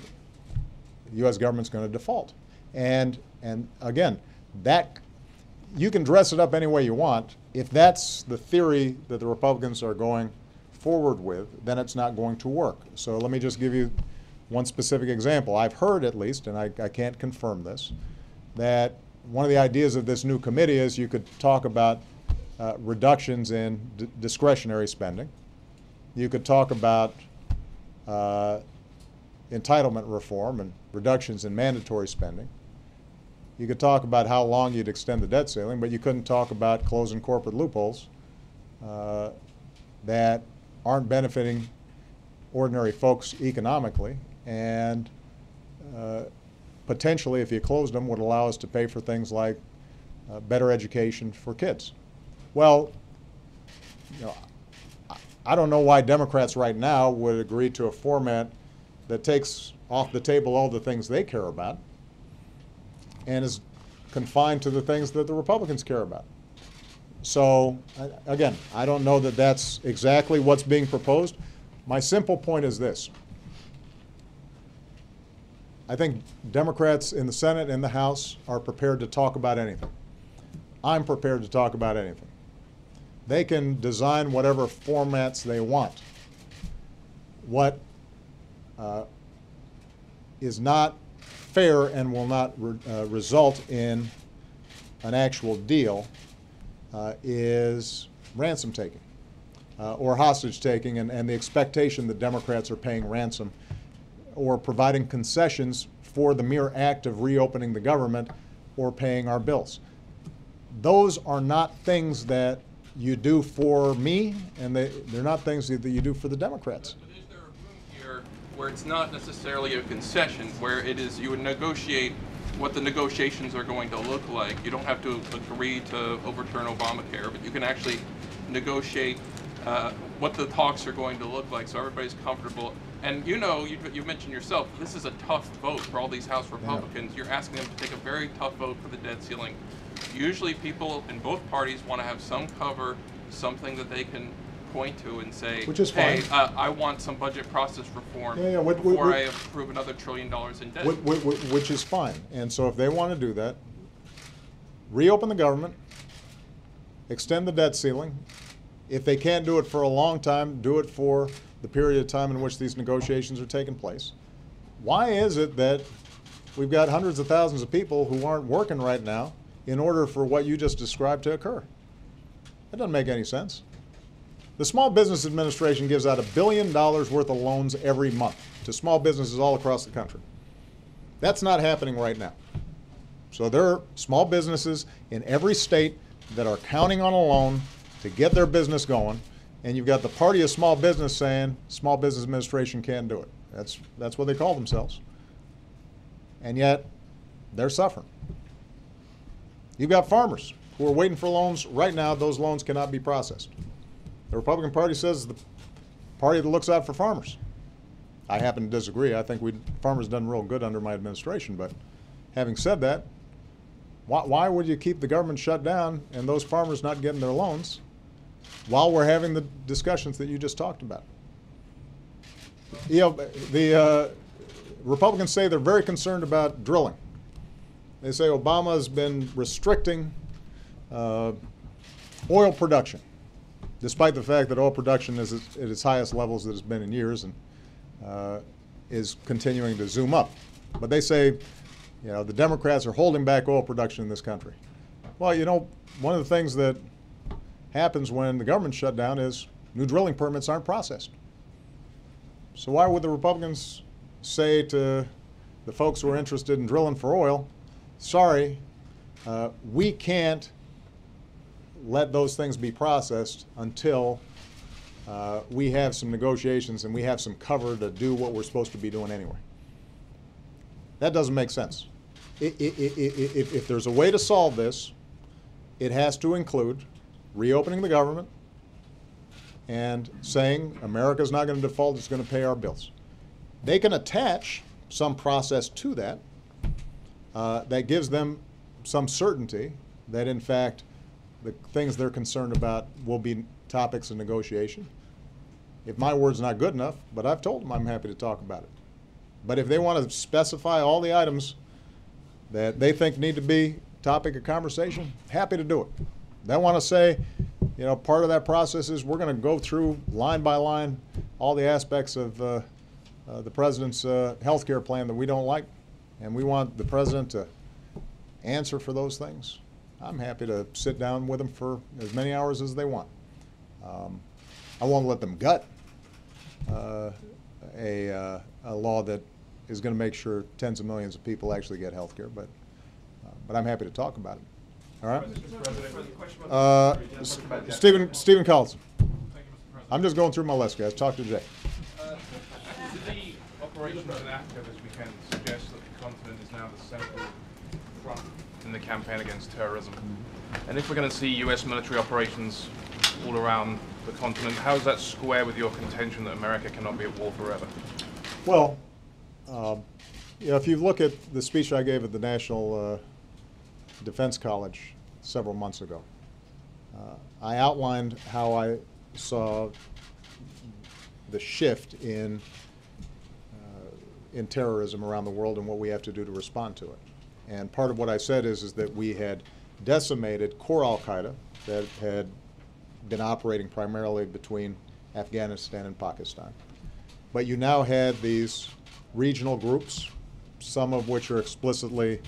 the U.S. government's going to default. And again, that you can dress it up any way you want. If that's the theory that the Republicans are going forward with, then it's not going to work. So let me just give you one specific example. I've heard, at least, and I can't confirm this, that one of the ideas of this new committee is you could talk about reductions in discretionary spending. You could talk about entitlement reform and reductions in mandatory spending. You could talk about how long you'd extend the debt ceiling, but you couldn't talk about closing corporate loopholes that aren't benefiting ordinary folks economically, and potentially, if you closed them, would allow us to pay for things like better education for kids. Well, you know, I don't know why Democrats right now would agree to a format that takes off the table all the things they care about and is confined to the things that the Republicans care about. So, again, I don't know that that's exactly what's being proposed. My simple point is this. I think Democrats in the Senate and the House are prepared to talk about anything. I'm prepared to talk about anything. They can design whatever formats they want. What is not fair and will not result in an actual deal is ransom taking or hostage taking, and the expectation that Democrats are paying ransom or providing concessions for the mere act of reopening the government or paying our bills. Those are not things that you do for me, and they're not things that you do for the Democrats. But is there a room here where it's not necessarily a concession, where it is you would negotiate what the negotiations are going to look like? You don't have to agree to overturn Obamacare, but you can actually negotiate what the talks are going to look like, so everybody's comfortable. And you know, you mentioned yourself, this is a tough vote for all these House Republicans. Yeah. You're asking them to take a very tough vote for the debt ceiling. Usually people in both parties want to have some cover, something that they can point to and say, which is hey, fine. I want some budget process reform before I approve another $1 trillion in debt. Which is fine. And so if they want to do that, reopen the government, extend the debt ceiling. If they can't do it for a long time, do it for the period of time in which these negotiations are taking place. Why is it that we've got hundreds of thousands of people who aren't working right now in order for what you just described to occur? That doesn't make any sense. The Small Business Administration gives out $1 billion worth of loans every month to small businesses all across the country. That's not happening right now. So there are small businesses in every state that are counting on a loan to get their business going, and you've got the party of small business saying Small Business Administration can't do it. That's what they call themselves. And yet, they're suffering. You've got farmers who are waiting for loans. Right now, those loans cannot be processed. The Republican Party says the party that looks out for farmers. I happen to disagree. I think farmers done real good under my administration, but having said that, why would you keep the government shut down and those farmers not getting their loans while we're having the discussions that you just talked about? You know, the Republicans say they're very concerned about drilling. They say Obama has been restricting oil production, despite the fact that oil production is at its highest levels that it's been in years and is continuing to zoom up. But they say, you know, the Democrats are holding back oil production in this country. Well, you know, one of the things that happens when the government's shut down is new drilling permits aren't processed. So why would the Republicans say to the folks who are interested in drilling for oil, sorry, we can't let those things be processed until we have some negotiations and we have some cover to do what we're supposed to be doing anyway? That doesn't make sense. If there's a way to solve this, it has to include reopening the government and saying America's not going to default, it's going to pay our bills. They can attach some process to that that gives them some certainty that, in fact, the things they're concerned about will be topics of negotiation. If my word's not good enough, but I've told them I'm happy to talk about it. But if they want to specify all the items that they think need to be topic of conversation, happy to do it. They want to say, you know, part of that process is we're going to go through line by line all the aspects of the president's health care plan that we don't like, and we want the president to answer for those things. I'm happy to sit down with them for as many hours as they want. I won't let them gut a law that is going to make sure tens of millions of people actually get health care, but But I'm happy to talk about it. All right? Stephen Collins. I'm just going through my list, guys. Talk to Jay. The operations in Africa this weekend suggest that the continent is now the central front in the campaign against terrorism. And if we're going to see U.S. military operations all around the continent, how does that square with your contention that America cannot be at war forever? Well, if you look at the speech I gave at the National Defense College several months ago, I outlined how I saw the shift in terrorism around the world and what we have to do to respond to it. And part of what I said is that we had decimated core al-Qaeda that had been operating primarily between Afghanistan and Pakistan. But you now had these regional groups, some of which are explicitly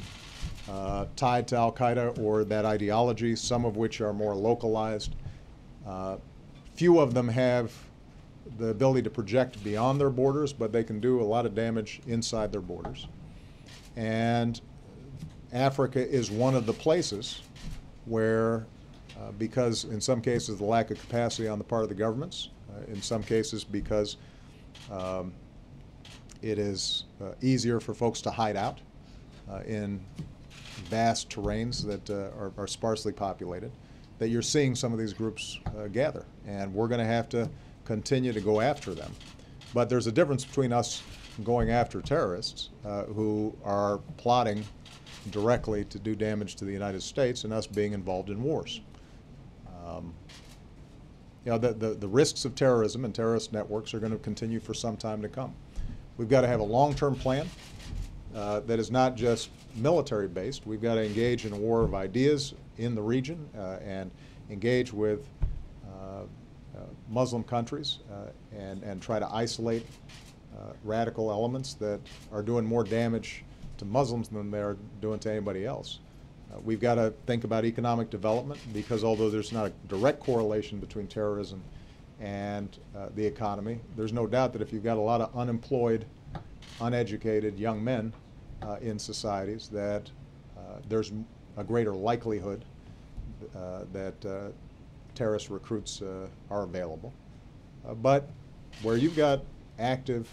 tied to al-Qaeda or that ideology, some of which are more localized. Few of them have the ability to project beyond their borders, but they can do a lot of damage inside their borders. And Africa is one of the places where, because in some cases the lack of capacity on the part of the governments, in some cases because it is easier for folks to hide out in vast terrains that are sparsely populated, that you're seeing some of these groups gather. And we're going to have to continue to go after them. But there's a difference between us going after terrorists who are plotting directly to do damage to the United States and us being involved in wars. The risks of terrorism and terrorist networks are going to continue for some time to come. We've got to have a long-term plan that is not just military-based. We've got to engage in a war of ideas in the region and engage with Muslim countries and try to isolate radical elements that are doing more damage to Muslims than they're doing to anybody else. We've got to think about economic development, because although there's not a direct correlation between terrorism and the economy, there's no doubt that if you've got a lot of unemployed, uneducated young men in societies, that there's a greater likelihood that terrorist recruits are available. But where you've got active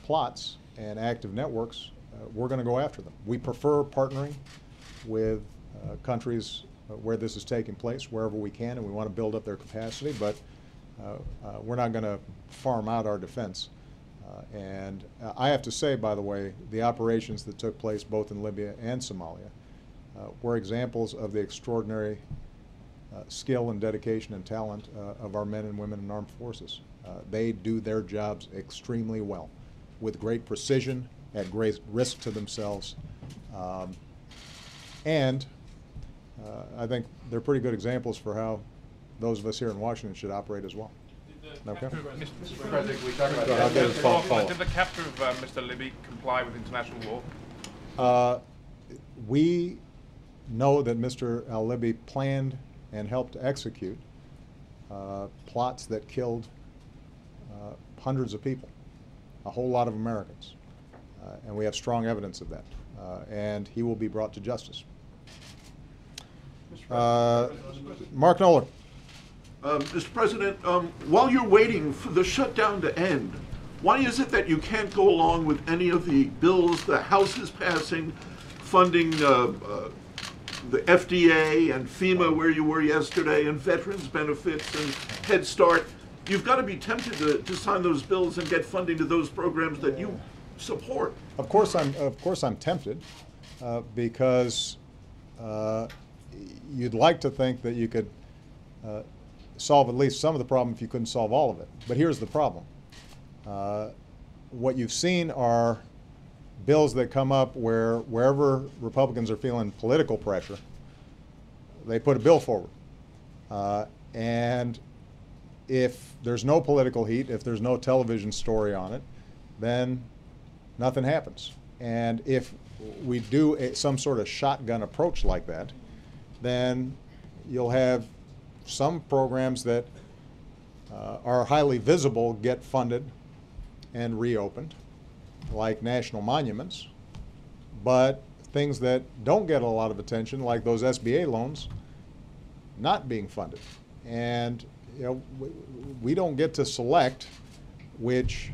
plots and active networks, we're going to go after them. We prefer partnering with countries where this is taking place, wherever we can, and we want to build up their capacity, but we're not going to farm out our defense. And I have to say, by the way, the operations that took place both in Libya and Somalia were examples of the extraordinary skill and dedication and talent of our men and women in armed forces. They do their jobs extremely well, with great precision, at great risk to themselves. And I think they're pretty good examples for how those of us here in Washington should operate as well. Okay. Mr. President, we talk about did the capture of Mr. Libby comply with international law? We know that Mr. al-Libby planned and helped execute plots that killed hundreds of people, a whole lot of Americans. And we have strong evidence of that. And he will be brought to justice. Mark Knoller. Mr. President, while you're waiting for the shutdown to end, why is it that you can't go along with any of the bills the House is passing, funding the FDA and FEMA, where you were yesterday, and veterans benefits and Head Start? You've got to be tempted to sign those bills and get funding to those programs that you support. Of course I'm tempted, because you'd like to think that you could solve at least some of the problem if you couldn't solve all of it. But here's the problem. What you've seen are bills that come up wherever Republicans are feeling political pressure, they put a bill forward. And if there's no political heat, if there's no television story on it, then nothing happens. And if we do some sort of shotgun approach like that, then you'll have some programs that are highly visible get funded and reopened, like national monuments, but things that don't get a lot of attention, like those SBA loans not being funded. And you know, we don't get to select which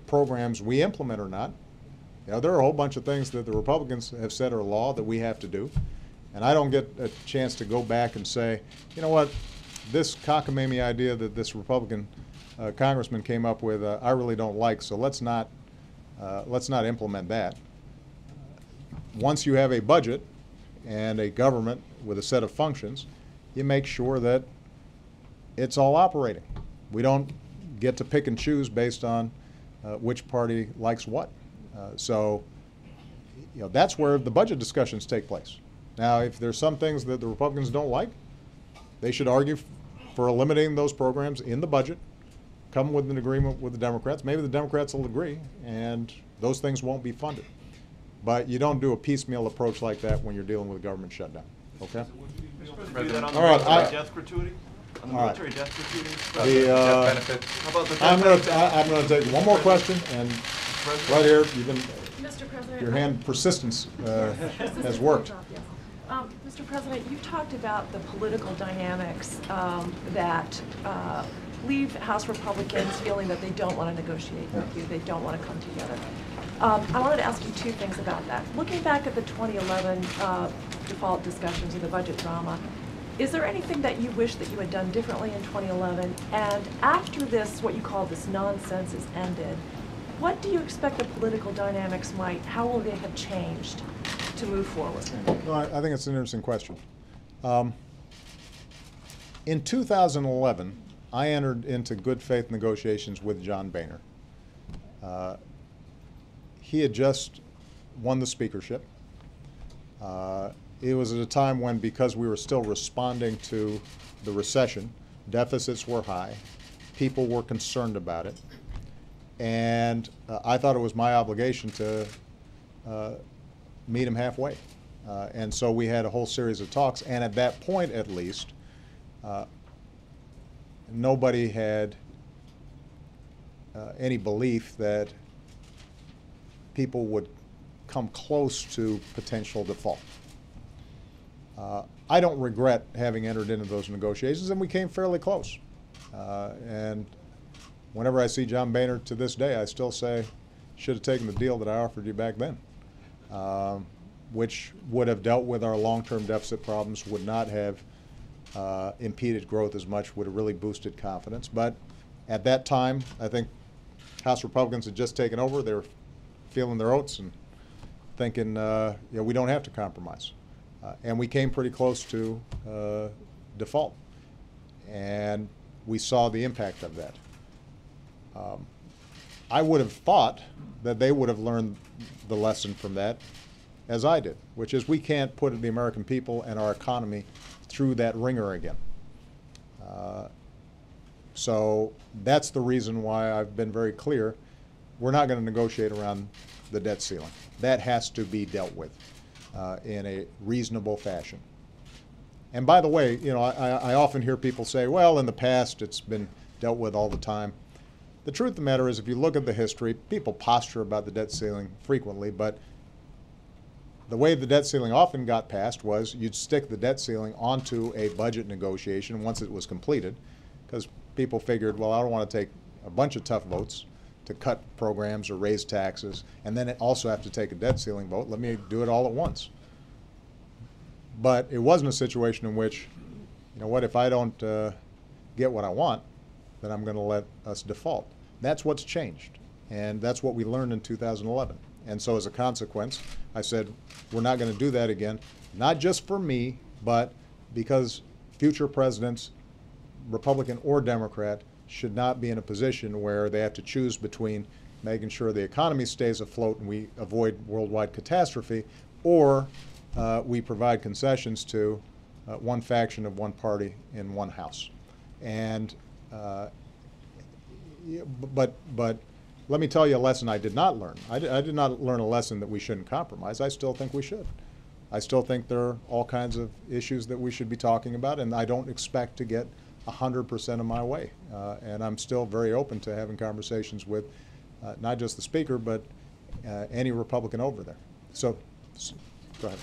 programs we implement or not. You know, there are a whole bunch of things that the Republicans have said are law that we have to do. And I don't get a chance to go back and say, you know what, this cockamamie idea that this Republican congressman came up with, I really don't like, so let's not implement that. Once you have a budget and a government with a set of functions, you make sure that it's all operating. We don't get to pick and choose based on which party likes what. So, you know, that's where the budget discussions take place. Now, if there's some things that the Republicans don't like, they should argue for eliminating those programs in the budget, come with an agreement with the Democrats. Maybe the Democrats will agree, and those things won't be funded. But you don't do a piecemeal approach like that when you're dealing with a government shutdown, okay? Do that on the All right, military death gratuity? On the all military death gratuity? The, Death benefit. How about the I'm going to take one more question, and right here, you've been, Mr. President. your hand persistence has worked. Mr. President, you talked about the political dynamics that leave House Republicans feeling that they don't want to negotiate with you, they don't want to come together. I wanted to ask you two things about that. Looking back at the 2011 default discussions of the budget drama, is there anything that you wish that you had done differently in 2011? And after this, what you call this nonsense is ended, what do you expect the political dynamics how will they have changed to move forward? No, I think it's an interesting question. In 2011, I entered into good faith negotiations with John Boehner. He had just won the speakership. It was at a time when, because we were still responding to the recession, deficits were high, people were concerned about it, and I thought it was my obligation to meet him halfway. And so we had a whole series of talks, and at that point at least, nobody had any belief that people would come close to potential default. I don't regret having entered into those negotiations, and we came fairly close. And whenever I see John Boehner to this day, I still say, should have taken the deal that I offered you back then, which would have dealt with our long-term deficit problems, would not have impeded growth as much, would have really boosted confidence. But at that time, I think House Republicans had just taken over. They were feeling their oats and thinking, we don't have to compromise. And we came pretty close to default. And we saw the impact of that. I would have thought that they would have learned the lesson from that, as I did, which is we can't put the American people and our economy through that ringer again. So that's the reason why I've been very clear. We're not going to negotiate around the debt ceiling. That has to be dealt with in a reasonable fashion. And by the way, I often hear people say, well, in the past it's been dealt with all the time. The truth of the matter is, if you look at the history, people posture about the debt ceiling frequently, but the way the debt ceiling often got passed was you'd stick the debt ceiling onto a budget negotiation once it was completed, because people figured, well, I don't want to take a bunch of tough votes to cut programs or raise taxes, and then also have to take a debt ceiling vote. Let me do it all at once. But it wasn't a situation in which, if I don't get what I want, then I'm going to let us default. That's what's changed, and that's what we learned in 2011. And so as a consequence, I said, we're not going to do that again, not just for me, but because future presidents, Republican or Democrat, should not be in a position where they have to choose between making sure the economy stays afloat and we avoid worldwide catastrophe, or we provide concessions to one faction of one party in one house. And but let me tell you a lesson I did not learn. I did not learn a lesson that we shouldn't compromise. I still think we should. I still think there are all kinds of issues that we should be talking about, and I don't expect to get 100% of my way. And I'm still very open to having conversations with not just the Speaker, but any Republican over there. So Go ahead.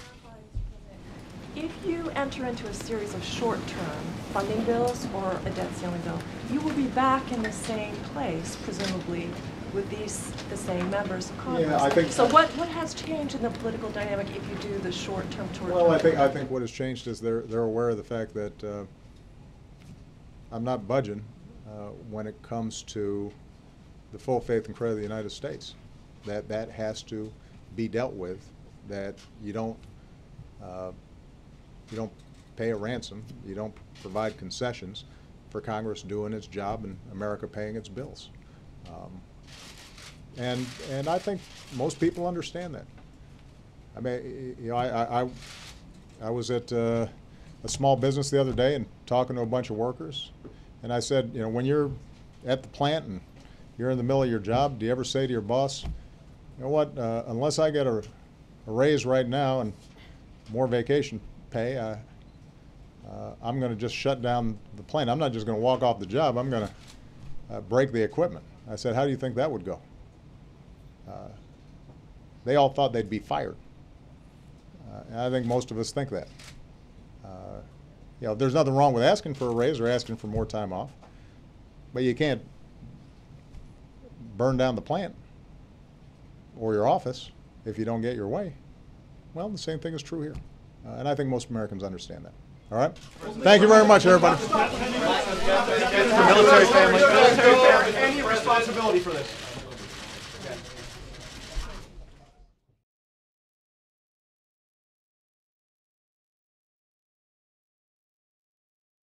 If you enter into a series of short-term funding bills or a debt ceiling bill, you will be back in the same place, presumably, with the same members of Congress. Yeah, I think so. What has changed in the political dynamic if you do the short-term? Well, I think what has changed is they're aware of the fact that I'm not budging when it comes to the full faith and credit of the United States. That has to be dealt with. That you don't pay a ransom. You don't provide concessions for Congress doing its job and America paying its bills. And I think most people understand that. I mean, you know, I was at a small business the other day and talking to a bunch of workers, and I said, you know, when you're at the plant and you're in the middle of your job, do you ever say to your boss, you know what, unless I get a raise right now and more vacation pay, I'm going to just shut down the plant. I'm not just going to walk off the job. I'm going to break the equipment. I said, how do you think that would go? They all thought they'd be fired. And I think most of us think that. You know, there's nothing wrong with asking for a raise or asking for more time off, but you can't burn down the plant or your office if you don't get your way. Well, the same thing is true here. And I think most Americans understand that. All right? Thank you very much, everybody. Military family. Any responsibility for this?